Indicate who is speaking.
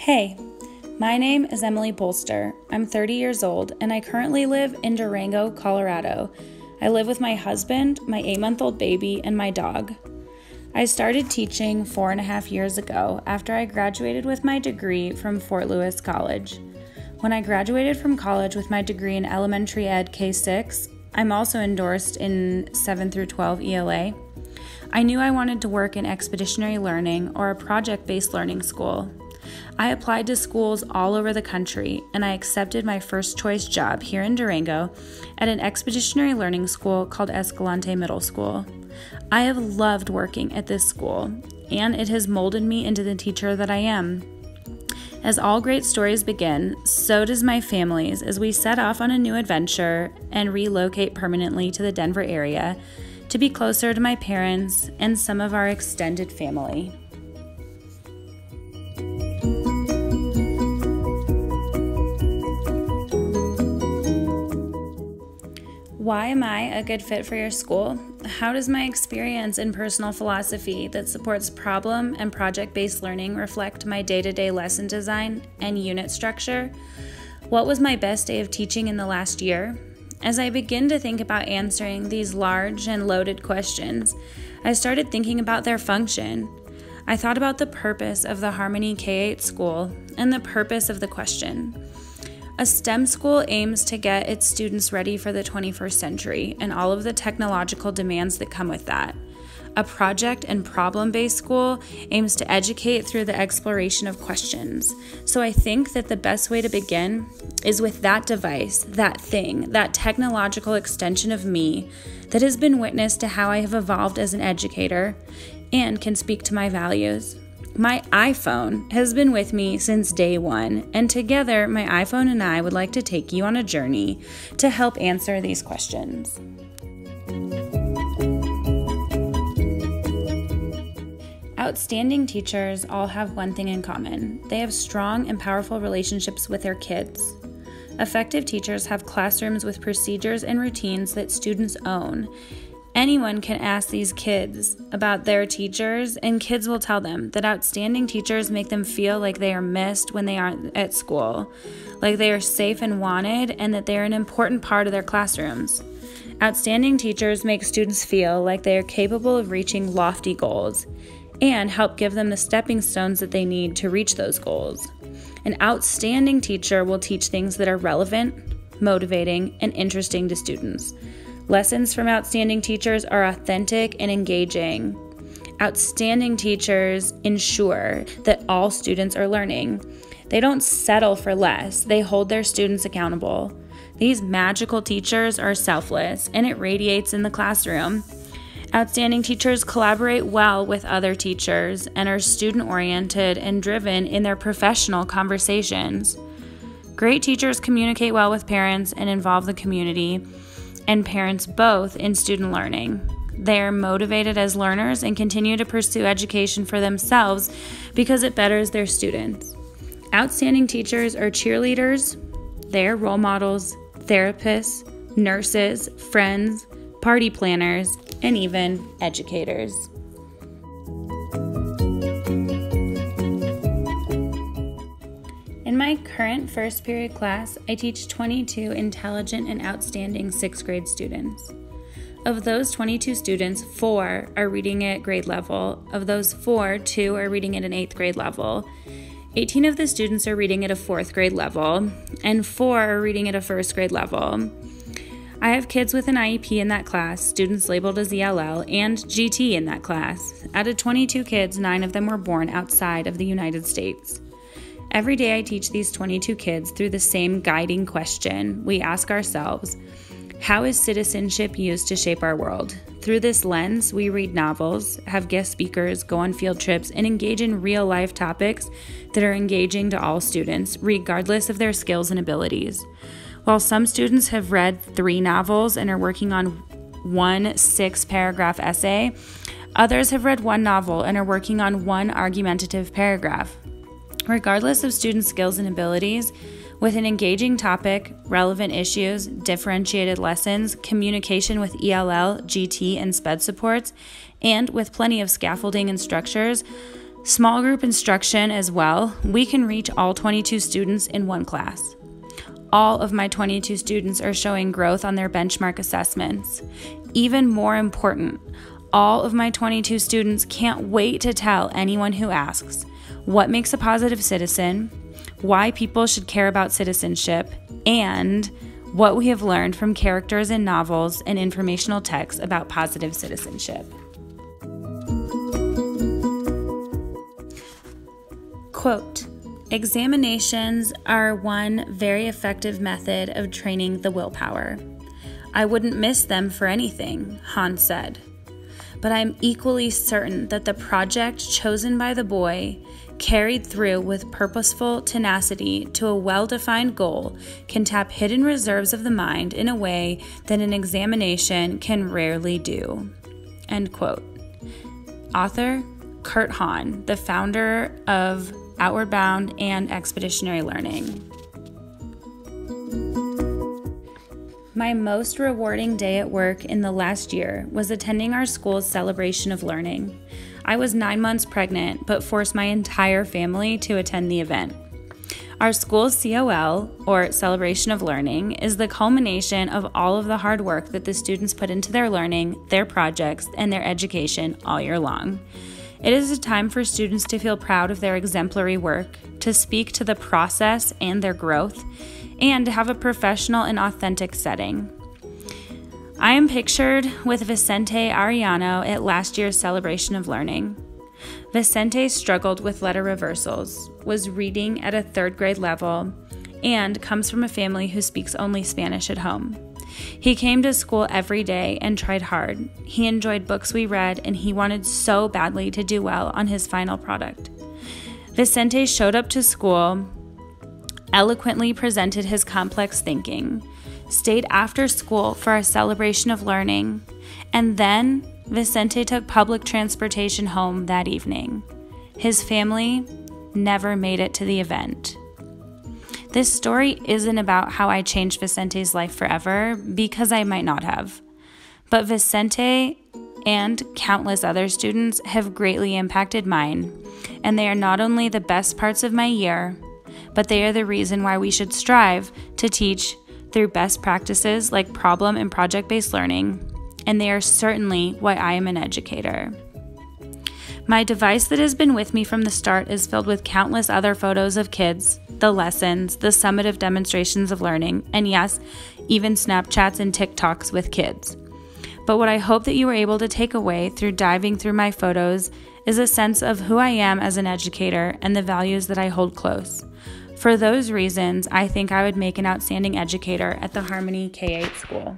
Speaker 1: Hey, my name is Emily Bolster. I'm 30 years old, and I currently live in Durango, Colorado. I live with my husband, my 8-month-old baby, and my dog. I started teaching 4.5 years ago after I graduated with my degree from Fort Lewis College. When I graduated from college with my degree in elementary ed K-6, I'm also endorsed in 7 through 12 ELA. I knew I wanted to work in expeditionary learning or a project-based learning school. I applied to schools all over the country, and I accepted my first choice job here in Durango at an expeditionary learning school called Escalante Middle School. I have loved working at this school, and it has molded me into the teacher that I am. As all great stories begin, so does my family's as we set off on a new adventure and relocate permanently to the Denver area to be closer to my parents and some of our extended family. Why am I a good fit for your school? How does my experience in personal philosophy that supports problem and project-based learning reflect my day-to-day lesson design and unit structure? What was my best day of teaching in the last year? As I begin to think about answering these large and loaded questions, I started thinking about their function. I thought about the purpose of the Harmony K-8 school and the purpose of the question. A STEM school aims to get its students ready for the 21st century and all of the technological demands that come with that. A project and problem-based school aims to educate through the exploration of questions. So I think that the best way to begin is with that device, that thing, that technological extension of me that has been witness to how I have evolved as an educator and can speak to my values. My iPhone has been with me since day one, and together my iPhone and I would like to take you on a journey to help answer these questions. Outstanding teachers all have one thing in common. They have strong and powerful relationships with their kids. Effective teachers have classrooms with procedures and routines that students own. Anyone can ask these kids about their teachers, and kids will tell them that outstanding teachers make them feel like they are missed when they aren't at school, like they are safe and wanted, and that they are an important part of their classrooms. Outstanding teachers make students feel like they are capable of reaching lofty goals and help give them the stepping stones that they need to reach those goals. An outstanding teacher will teach things that are relevant, motivating, and interesting to students. Lessons from outstanding teachers are authentic and engaging. Outstanding teachers ensure that all students are learning. They don't settle for less. They hold their students accountable. These magical teachers are selfless, and it radiates in the classroom. Outstanding teachers collaborate well with other teachers and are student-oriented and driven in their professional conversations. Great teachers communicate well with parents and involve the community and parents both in student learning. They are motivated as learners and continue to pursue education for themselves because it betters their students. Outstanding teachers are cheerleaders, they are role models, therapists, nurses, friends, party planners, and even educators. In my current first period class, I teach 22 intelligent and outstanding 6th grade students. Of those 22 students, 4 are reading at grade level. Of those 4, 2 are reading at an 8th grade level. 18 of the students are reading at a 4th grade level, and 4 are reading at a 1st grade level. I have kids with an IEP in that class, students labeled as ELL, and GT in that class. Out of 22 kids, 9 of them were born outside of the United States. Every day I teach these 22 kids through the same guiding question. We ask ourselves, how is citizenship used to shape our world? Through this lens, we read novels, have guest speakers, go on field trips, and engage in real-life topics that are engaging to all students, regardless of their skills and abilities. While some students have read 3 novels and are working on one 6-paragraph essay, others have read 1 novel and are working on 1 argumentative paragraph. Regardless of student skills and abilities, with an engaging topic, relevant issues, differentiated lessons, communication with ELL, GT, and SPED supports, and with plenty of scaffolding and structures, Small group instruction as well. We can reach all 22 students in one class. All of my 22 students are showing growth on their benchmark assessments. Even more important, all of my 22 students can't wait to tell anyone who asks what makes a positive citizen, why people should care about citizenship, and what we have learned from characters in novels and informational texts about positive citizenship. Quote, examinations are one very effective method of training the willpower. I wouldn't miss them for anything, Hans said. But I'm equally certain that the project chosen by the boy, carried through with purposeful tenacity to a well-defined goal, can tap hidden reserves of the mind in a way that an examination can rarely do. End quote. Author, Kurt Hahn, the founder of Outward Bound and Expeditionary Learning. My most rewarding day at work in the last year was attending our school's celebration of learning. I was 9 months pregnant, but forced my entire family to attend the event. Our school's COL, or Celebration of Learning, is the culmination of all of the hard work that the students put into their learning, their projects, and their education all year long. It is a time for students to feel proud of their exemplary work, to speak to the process and their growth, and to have a professional and authentic setting. I am pictured with Vicente Arellano at last year's Celebration of Learning. Vicente struggled with letter reversals, was reading at a 3rd grade level, and comes from a family who speaks only Spanish at home. He came to school every day and tried hard. He enjoyed books we read, and he wanted so badly to do well on his final product. Vicente showed up to school, eloquently presented his complex thinking, stayed after school for our celebration of learning, and then Vicente took public transportation home that evening. His family never made it to the event. This story isn't about how I changed Vicente's life forever, because I might not have. But Vicente and countless other students have greatly impacted mine, and they are not only the best parts of my year, but they are the reason why we should strive to teach through best practices like problem and project-based learning, and they are certainly why I am an educator. My device that has been with me from the start is filled with countless other photos of kids, the lessons, the summative demonstrations of learning, and yes, even Snapchats and TikToks with kids. But what I hope that you were able to take away through diving through my photos is a sense of who I am as an educator and the values that I hold close. For those reasons, I think I would make an outstanding educator at the Harmony K-8 school.